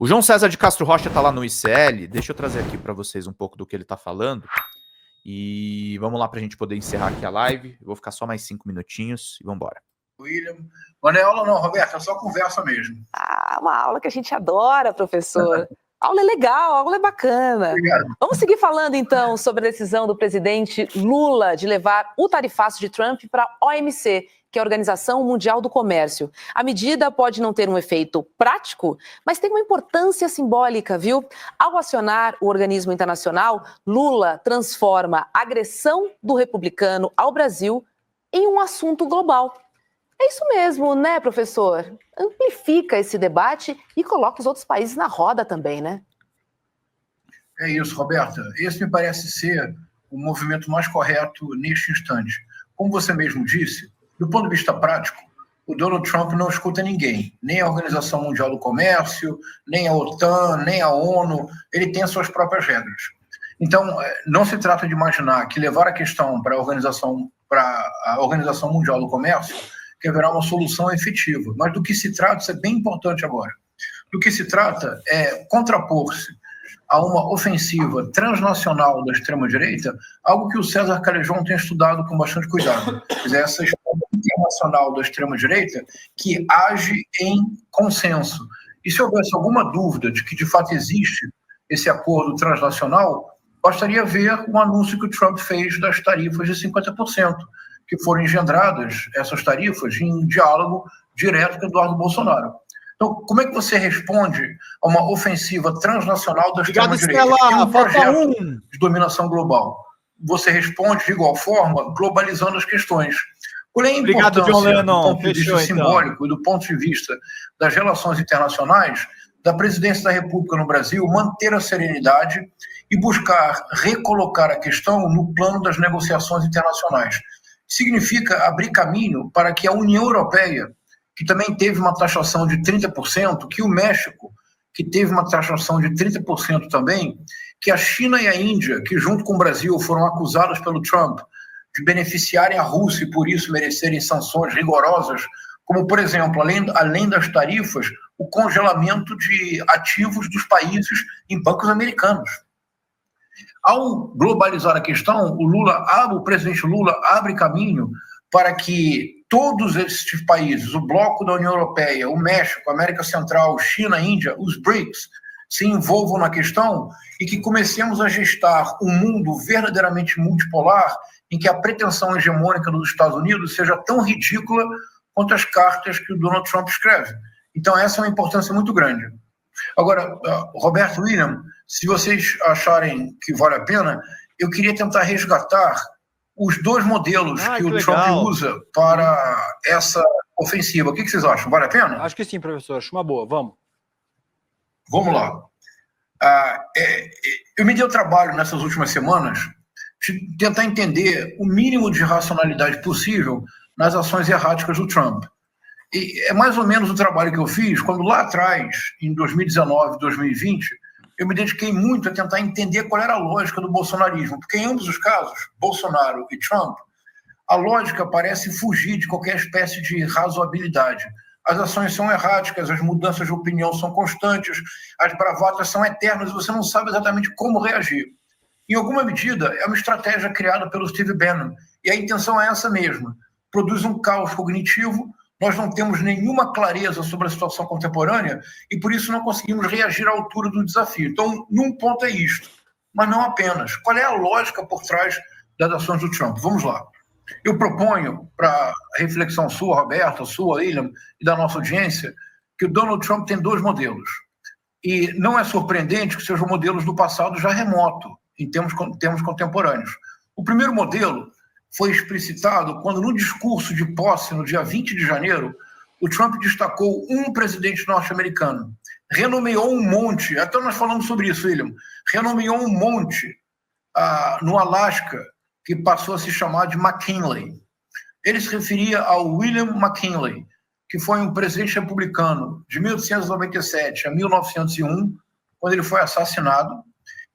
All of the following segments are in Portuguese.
O João César de Castro Rocha está lá no ICL. Deixa eu trazer aqui para vocês um pouco do que ele está falando. E vamos lá para a gente poder encerrar aqui a live. Eu vou ficar só mais 5 minutinhos e vamos embora. William. Mas não é aula não, Roberto, é só conversa mesmo. Uma aula que a gente adora, professor. A aula é legal, a aula é bacana. Obrigado. Vamos seguir falando, então, sobre a decisão do presidente Lula de levar o tarifaço de Trump para a OMC, que é a Organização Mundial do Comércio. A medida pode não ter um efeito prático, mas tem uma importância simbólica, viu? Ao acionar o organismo internacional, Lula transforma a agressão do republicano ao Brasil em um assunto global. É isso mesmo, né, professor? Amplifica esse debate e coloca os outros países na roda também, né? É isso, Roberta. Esse me parece ser o movimento mais correto neste instante. Como você mesmo disse, do ponto de vista prático, o Donald Trump não escuta ninguém, nem a Organização Mundial do Comércio, nem a OTAN, nem a ONU. Ele tem as suas próprias regras. Então, não se trata de imaginar que levar a questão para a Organização Mundial do Comércio que haverá uma solução efetiva. Mas do que se trata, isso é bem importante agora, do que se trata é contrapor-se a uma ofensiva transnacional da extrema-direita, algo que o César Calejón tem estudado com bastante cuidado. Quer dizer, essa internacional da extrema-direita que age em consenso. E se houvesse alguma dúvida de que, de fato, existe esse acordo transnacional, bastaria ver o anúncio que o Trump fez das tarifas de 50%, que foram engendradas, essas tarifas, em diálogo direto com Eduardo Bolsonaro. Então, como é que você responde a uma ofensiva transnacional da extrema-direita, que tem um projeto de dominação global? Você responde de igual forma, globalizando as questões. Qual é a importância, do ponto de vista simbólico e do ponto de vista das relações internacionais, da presidência da República no Brasil manter a serenidade e buscar recolocar a questão no plano das negociações internacionais? Significa abrir caminho para que a União Europeia, que também teve uma taxação de 30%, que o México, que teve uma taxação de 30% também, que a China e a Índia, que junto com o Brasil foram acusadas pelo Trump de beneficiarem a Rússia e por isso merecerem sanções rigorosas, como, por exemplo, além das tarifas, o congelamento de ativos dos países em bancos americanos. Ao globalizar a questão, o presidente Lula abre caminho para que todos esses países, o bloco da União Europeia, o México, a América Central, China, Índia, os BRICS, se envolvam na questão e que comecemos a gestar um mundo verdadeiramente multipolar em que a pretensão hegemônica dos Estados Unidos seja tão ridícula quanto as cartas que o Donald Trump escreve. Então, essa é uma importância muito grande. Agora, Roberto, William, se vocês acharem que vale a pena, eu queria tentar resgatar os dois modelos que o Trump usa para essa ofensiva. O que vocês acham? Vale a pena? Acho que sim, professor. Acho uma boa. Vamos. Vamos lá. Eu me dei o trabalho nessas últimas semanas de tentar entender o mínimo de racionalidade possível nas ações erráticas do Trump. E é mais ou menos o trabalho que eu fiz quando lá atrás, em 2019, 2020, eu me dediquei muito a tentar entender qual era a lógica do bolsonarismo, porque em ambos os casos, Bolsonaro e Trump, a lógica parece fugir de qualquer espécie de razoabilidade. As ações são erráticas, as mudanças de opinião são constantes, as bravatas são eternas e você não sabe exatamente como reagir. Em alguma medida, é uma estratégia criada pelo Steve Bannon, e a intenção é essa mesma. Produz um caos cognitivo, nós não temos nenhuma clareza sobre a situação contemporânea e, por isso, não conseguimos reagir à altura do desafio. Então, num ponto é isto, mas não apenas. Qual é a lógica por trás das ações do Trump? Vamos lá. Eu proponho, para a reflexão sua, Roberta, sua, William, e da nossa audiência, que o Donald Trump tem dois modelos. E não é surpreendente que sejam modelos do passado já remoto, em termos contemporâneos. O primeiro modelo foi explicitado quando, no discurso de posse, no dia 20 de janeiro, o Trump destacou um presidente norte-americano, renomeou um monte, até nós falamos sobre isso, William, renomeou um monte no Alasca, que passou a se chamar de McKinley. Ele se referia ao William McKinley, que foi um presidente republicano de 1897 a 1901, quando ele foi assassinado,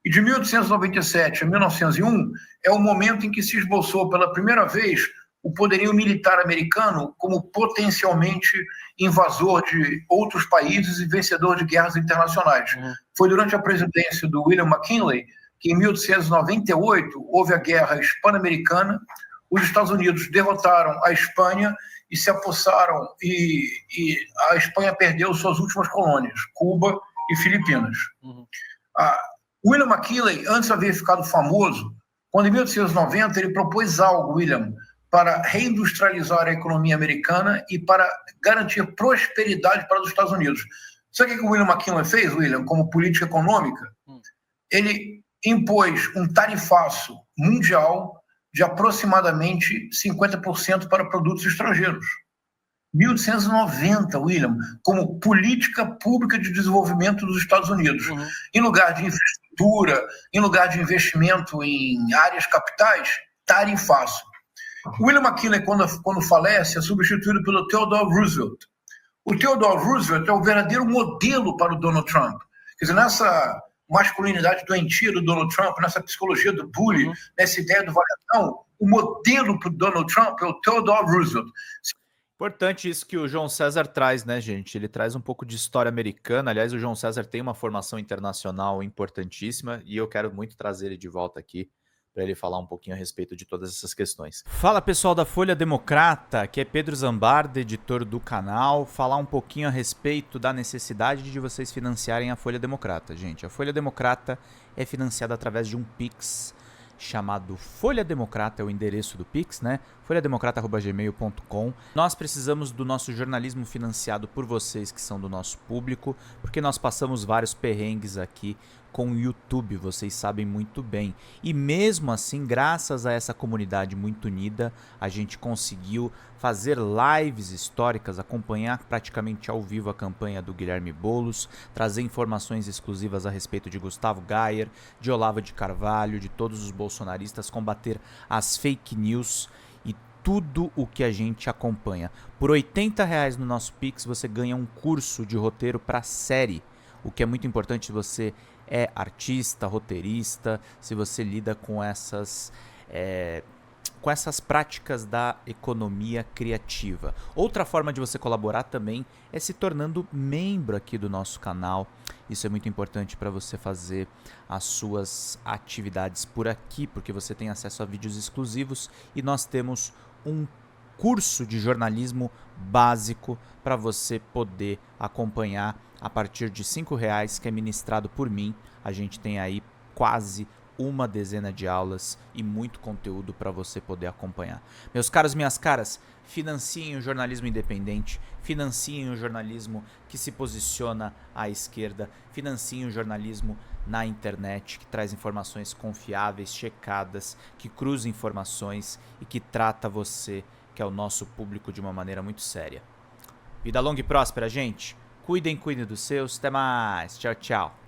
e de 1897 a 1901 é o momento em que se esboçou pela primeira vez o poderio militar americano como potencialmente invasor de outros países e vencedor de guerras internacionais. Foi durante a presidência do William McKinley que, em 1898, houve a Guerra Hispano-Americana. Os Estados Unidos derrotaram a Espanha e se apossaram, e a Espanha perdeu suas últimas colônias, Cuba e Filipinas. William McKinley, antes havia ficado famoso, quando em 1890 ele propôs algo, William, para reindustrializar a economia americana e para garantir prosperidade para os Estados Unidos. Sabe o que o William McKinley fez, William, como política econômica? Ele impôs um tarifaço mundial de aproximadamente 50% para produtos estrangeiros. 1890, William, como política pública de desenvolvimento dos Estados Unidos. Em lugar de infraestrutura, em lugar de investimento em áreas capitais, tarifaço. William McKinley, quando falece, é substituído pelo Theodore Roosevelt. O Theodore Roosevelt é o verdadeiro modelo para o Donald Trump. Quer dizer, nessa masculinidade doentia do Donald Trump, nessa psicologia do bullying, nessa ideia do valentão, o modelo para o Donald Trump é o Theodore Roosevelt. Importante isso que o João César traz, né, gente? Ele traz um pouco de história americana. Aliás, o João César tem uma formação internacional importantíssima e eu quero muito trazer ele de volta aqui para ele falar um pouquinho a respeito de todas essas questões. Fala, pessoal da Folha Democrata, que é Pedro Zambarda, editor do canal, falar um pouquinho a respeito da necessidade de vocês financiarem a Folha Democrata. Gente, a Folha Democrata é financiada através de um Pix chamado Folha Democrata, é o endereço do Pix, né? folhademocrata@gmail.com. Nós precisamos do nosso jornalismo financiado por vocês que são do nosso público, porque nós passamos vários perrengues aqui com o YouTube, vocês sabem muito bem. E mesmo assim, graças a essa comunidade muito unida, a gente conseguiu fazer lives históricas, acompanhar praticamente ao vivo a campanha do Guilherme Boulos, trazer informações exclusivas a respeito de Gustavo Gayer, de Olavo de Carvalho, de todos os bolsonaristas, combater as fake news e tudo o que a gente acompanha. Por R$80 no nosso Pix você ganha um curso de roteiro para série, o que é muito importante se você é artista, roteirista, se você lida com essas práticas da economia criativa. Outra forma de você colaborar também é se tornando membro aqui do nosso canal. Isso é muito importante para você fazer as suas atividades por aqui, porque você tem acesso a vídeos exclusivos e nós temos um curso de jornalismo básico para você poder acompanhar a partir de R$5, que é ministrado por mim. A gente tem aí quase uma dezena de aulas e muito conteúdo para você poder acompanhar. Meus caros, minhas caras, financiem o jornalismo independente, financiem o jornalismo que se posiciona à esquerda, financiem o jornalismo na internet, que traz informações confiáveis, checadas, que cruza informações e que trata você, que é o nosso público, de uma maneira muito séria. Vida longa e próspera, gente. Cuidem dos seus. Até mais. Tchau, tchau.